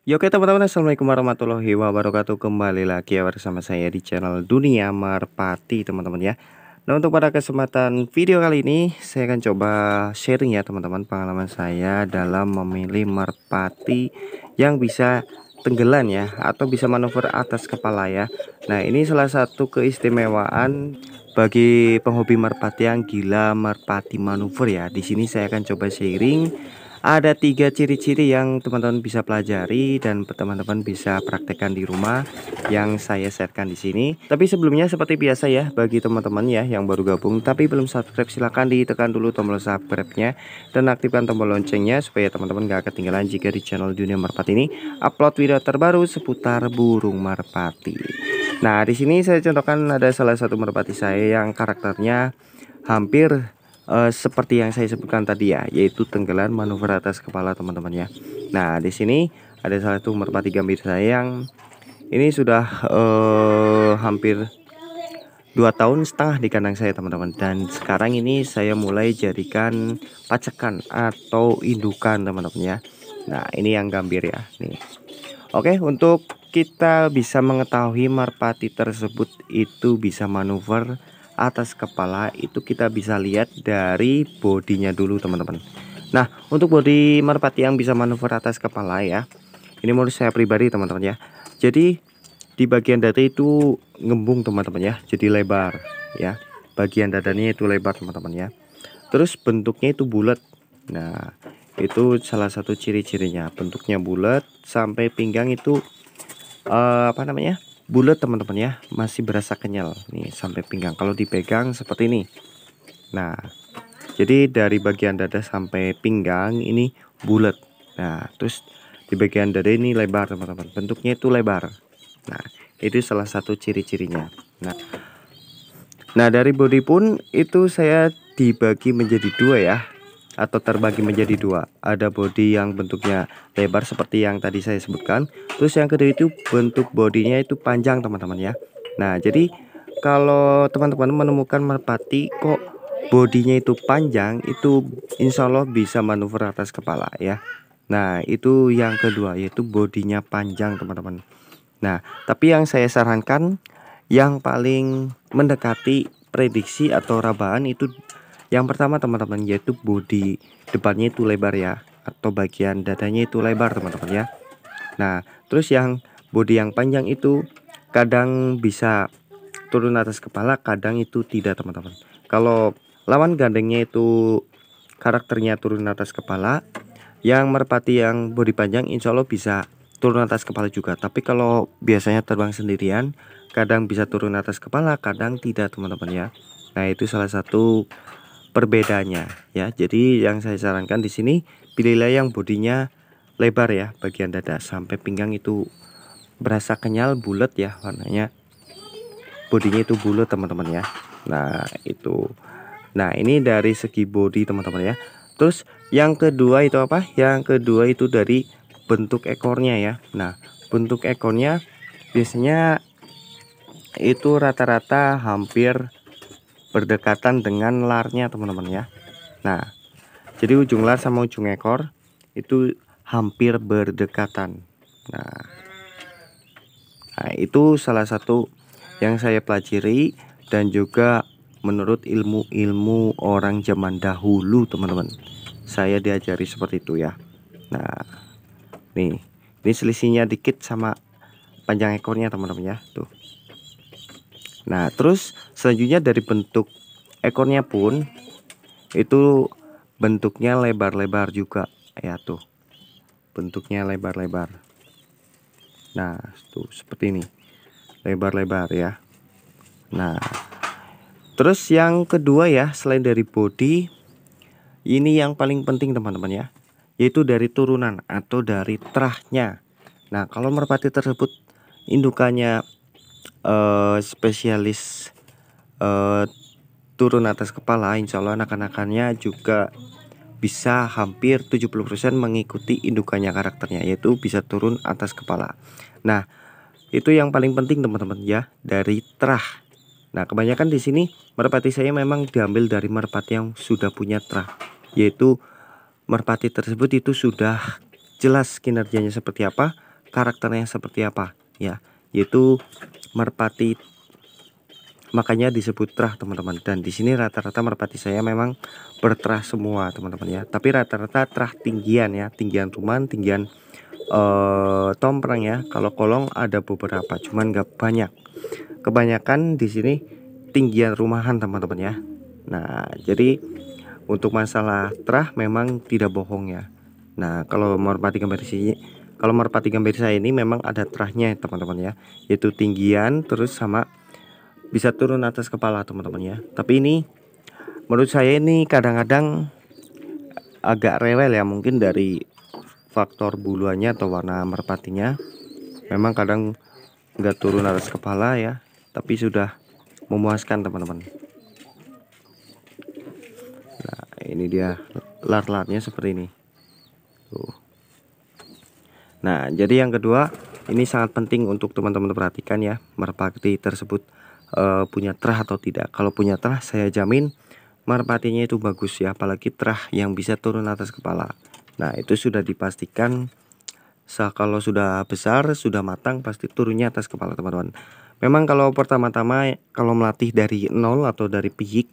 Ya oke teman-teman, assalamualaikum warahmatullahi wabarakatuh. Kembali lagi ya bersama saya di channel Dunia Merpati teman-teman ya. Nah, untuk pada kesempatan video kali ini saya akan coba sharing ya teman-teman, pengalaman saya dalam memilih merpati yang bisa tenggelam ya, atau bisa manuver atas kepala ya. Nah, ini salah satu keistimewaan bagi penghobi merpati yang gila merpati manuver ya. Di sini saya akan coba sharing, ada tiga ciri-ciri yang teman-teman bisa pelajari dan teman-teman bisa praktekkan di rumah yang saya share-kan di sini. Tapi sebelumnya seperti biasa ya, bagi teman-teman ya yang baru gabung tapi belum subscribe, silahkan ditekan dulu tombol subscribe-nya dan aktifkan tombol loncengnya supaya teman-teman gak ketinggalan jika di channel Dunia Merpati ini upload video terbaru seputar burung merpati. Nah, di sini saya contohkan ada salah satu merpati saya yang karakternya hampir seperti yang saya sebutkan tadi ya, yaitu tenggelam manuver atas kepala teman-teman ya. Nah, di sini ada salah satu merpati gambir saya yang ini sudah hampir 2,5 tahun di kandang saya teman-teman, dan sekarang ini saya mulai jadikan pacekan atau indukan teman-teman ya. Nah, ini yang gambir ya nih. Oke, untuk kita bisa mengetahui merpati tersebut itu bisa manuver atas kepala, itu kita bisa lihat dari bodinya dulu teman-teman. Nah, untuk bodi merpati yang bisa manuver atas kepala ya, ini menurut saya pribadi teman-teman ya. Jadi di bagian dada itu ngembung teman-teman ya, jadi lebar ya. Bagian dadanya itu lebar teman-teman ya. Terus bentuknya itu bulat. Nah, itu salah satu ciri-cirinya, bentuknya bulat sampai pinggang itu apa namanya, bulat teman-teman ya, masih berasa kenyal nih sampai pinggang kalau dipegang seperti ini. Nah, jadi dari bagian dada sampai pinggang ini bulat. Nah, terus di bagian dada ini lebar teman-teman, bentuknya itu lebar. Nah, itu salah satu ciri-cirinya. Nah, dari body pun itu saya dibagi menjadi dua ya, atau terbagi menjadi dua. Ada body yang bentuknya lebar seperti yang tadi saya sebutkan. Terus yang kedua itu bentuk bodinya itu panjang teman-teman ya. Nah, jadi kalau teman-teman menemukan merpati kok bodinya itu panjang, itu insya Allah bisa manuver atas kepala ya. Nah, itu yang kedua, yaitu bodinya panjang teman-teman. Nah, tapi yang saya sarankan yang paling mendekati prediksi atau rabahan itu yang pertama teman-teman, yaitu bodi depannya itu lebar ya, atau bagian dadanya itu lebar teman-teman ya. Nah, terus yang bodi yang panjang itu kadang bisa turun atas kepala, kadang itu tidak teman-teman. Kalau lawan gandengnya itu karakternya turun atas kepala, yang merpati yang bodi panjang insya Allah bisa turun atas kepala juga. Tapi kalau biasanya terbang sendirian, kadang bisa turun atas kepala, kadang tidak teman-teman ya. Nah, itu salah satu perbedaannya ya. Jadi yang saya sarankan di sini, pilihlah yang bodinya lebar ya, bagian dada sampai pinggang itu berasa kenyal, bulat ya warnanya. Bodinya itu bulat teman-teman ya. Nah, itu. Nah, ini dari segi bodi teman-teman ya. Terus yang kedua itu apa? Yang kedua itu dari bentuk ekornya ya. Nah, bentuk ekornya biasanya itu rata-rata hampir berdekatan dengan larnya teman-teman ya. Nah, jadi ujung lar sama ujung ekor itu hampir berdekatan. Nah, itu salah satu yang saya pelajari dan juga menurut ilmu-ilmu orang zaman dahulu teman-teman. Saya diajari seperti itu ya. Nah, ini selisihnya dikit sama panjang ekornya teman-teman ya, tuh. Nah, terus selanjutnya dari bentuk ekornya pun itu bentuknya lebar-lebar juga ya, tuh. Bentuknya lebar-lebar. Nah, tuh seperti ini. Lebar-lebar ya. Nah, terus yang kedua ya, selain dari body, ini yang paling penting teman-teman ya, yaitu dari turunan atau dari terahnya. Nah, kalau merpati tersebut indukannya spesialis turun atas kepala, insya Allah anak-anakannya juga bisa hampir 70% mengikuti indukannya karakternya, yaitu bisa turun atas kepala. Nah, itu yang paling penting teman-teman ya, dari terah. Nah, kebanyakan di sini merpati saya memang diambil dari merpati yang sudah punya terah, yaitu merpati tersebut itu sudah jelas kinerjanya seperti apa, karakternya seperti apa ya, yaitu merpati, makanya disebut terah teman-teman. Dan di sini rata-rata merpati saya memang berterah semua teman-teman ya, tapi rata-rata terah tinggian ya, tinggian rumahan, tinggian tomprang ya. Kalau kolong ada beberapa, cuman nggak banyak. Kebanyakan di sini tinggian rumahan teman-teman ya. Nah, jadi untuk masalah terah memang tidak bohong ya. Nah, kalau merpati gambir saya ini memang ada terahnya teman-teman ya, yaitu tinggian terus sama bisa turun atas kepala teman-teman ya. Tapi ini menurut saya ini kadang-kadang agak rewel ya, mungkin dari faktor buluannya atau warna merpatinya. Memang kadang nggak turun atas kepala ya, tapi sudah memuaskan teman-teman. Nah, ini dia lar-larnya seperti ini tuh. Nah, jadi yang kedua, ini sangat penting untuk teman-teman perhatikan ya, merpati tersebut punya terah atau tidak. Kalau punya terah, saya jamin merpatinya itu bagus ya, apalagi terah yang bisa turun atas kepala. Nah, itu sudah dipastikan. Kalau sudah besar, sudah matang, pasti turunnya atas kepala teman-teman. Memang kalau pertama-tama, kalau melatih dari nol atau dari piyik,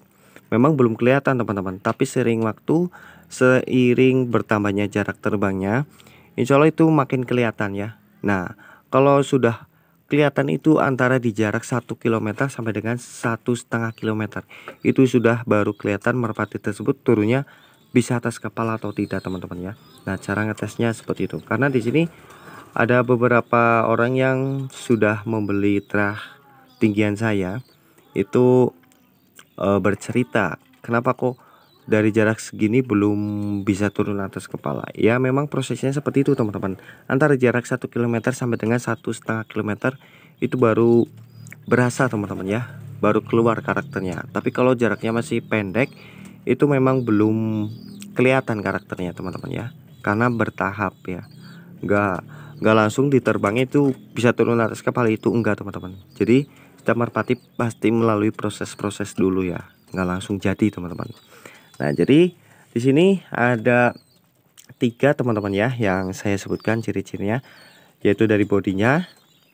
memang belum kelihatan teman-teman. Tapi sering waktu, seiring bertambahnya jarak terbangnya, insya Allah itu makin kelihatan ya. Nah, kalau sudah kelihatan itu antara di jarak 1 km sampai dengan 1,5 km, itu sudah baru kelihatan merpati tersebut turunnya bisa atas kepala atau tidak teman-teman ya. Nah, cara ngetesnya seperti itu. Karena di sini ada beberapa orang yang sudah membeli terah tinggian saya itu bercerita, kenapa kok dari jarak segini belum bisa turun atas kepala. Ya memang prosesnya seperti itu teman-teman. Antara jarak 1 km sampai dengan 1,5 km itu baru berasa teman-teman ya, baru keluar karakternya. Tapi kalau jaraknya masih pendek, itu memang belum kelihatan karakternya teman-teman ya, karena bertahap ya. nggak nggak langsung diterbangnya itu bisa turun atas kepala, itu enggak teman-teman. Jadi setiap merpati pasti melalui proses-proses dulu ya, nggak langsung jadi teman-teman. Nah, jadi di sini ada 3 teman-teman ya yang saya sebutkan ciri-cirinya, yaitu dari bodinya,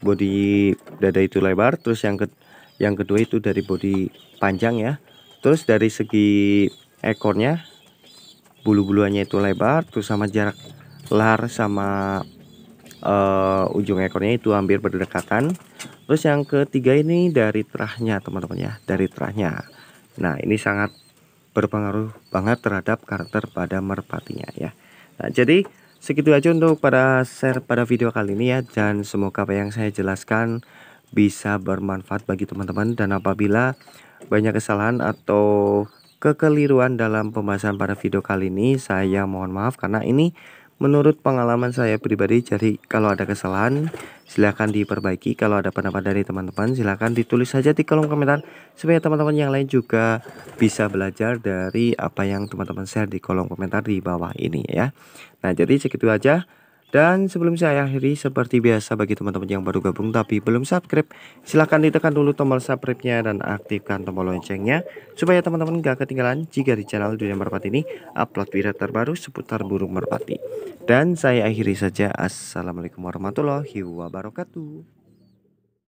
bodi dada itu lebar, terus yang kedua itu dari bodi panjang ya, terus dari segi ekornya, bulu-buluannya itu lebar, terus sama jarak lar sama ujung ekornya itu hampir berdekatan. Terus yang ketiga ini dari terahnya teman-teman ya, dari terahnya. Nah, ini sangat berpengaruh banget terhadap karakter pada merpatinya ya. Nah, jadi segitu aja untuk pada share pada video kali ini ya, dan semoga apa yang saya jelaskan bisa bermanfaat bagi teman-teman. Dan apabila banyak kesalahan atau kekeliruan dalam pembahasan pada video kali ini, saya mohon maaf karena ini menurut pengalaman saya pribadi. Jadi kalau ada kesalahan silahkan diperbaiki. Kalau ada pendapat dari teman-teman silahkan ditulis saja di kolom komentar, supaya teman-teman yang lain juga bisa belajar dari apa yang teman-teman share di kolom komentar di bawah ini ya. Nah, jadi segitu aja. Dan sebelum saya akhiri, seperti biasa bagi teman-teman yang baru gabung tapi belum subscribe, silahkan ditekan dulu tombol subscribe-nya dan aktifkan tombol loncengnya, supaya teman-teman gak ketinggalan jika di channel Dunia Merpati ini upload video terbaru seputar burung merpati. Dan saya akhiri saja. Assalamualaikum warahmatullahi wabarakatuh.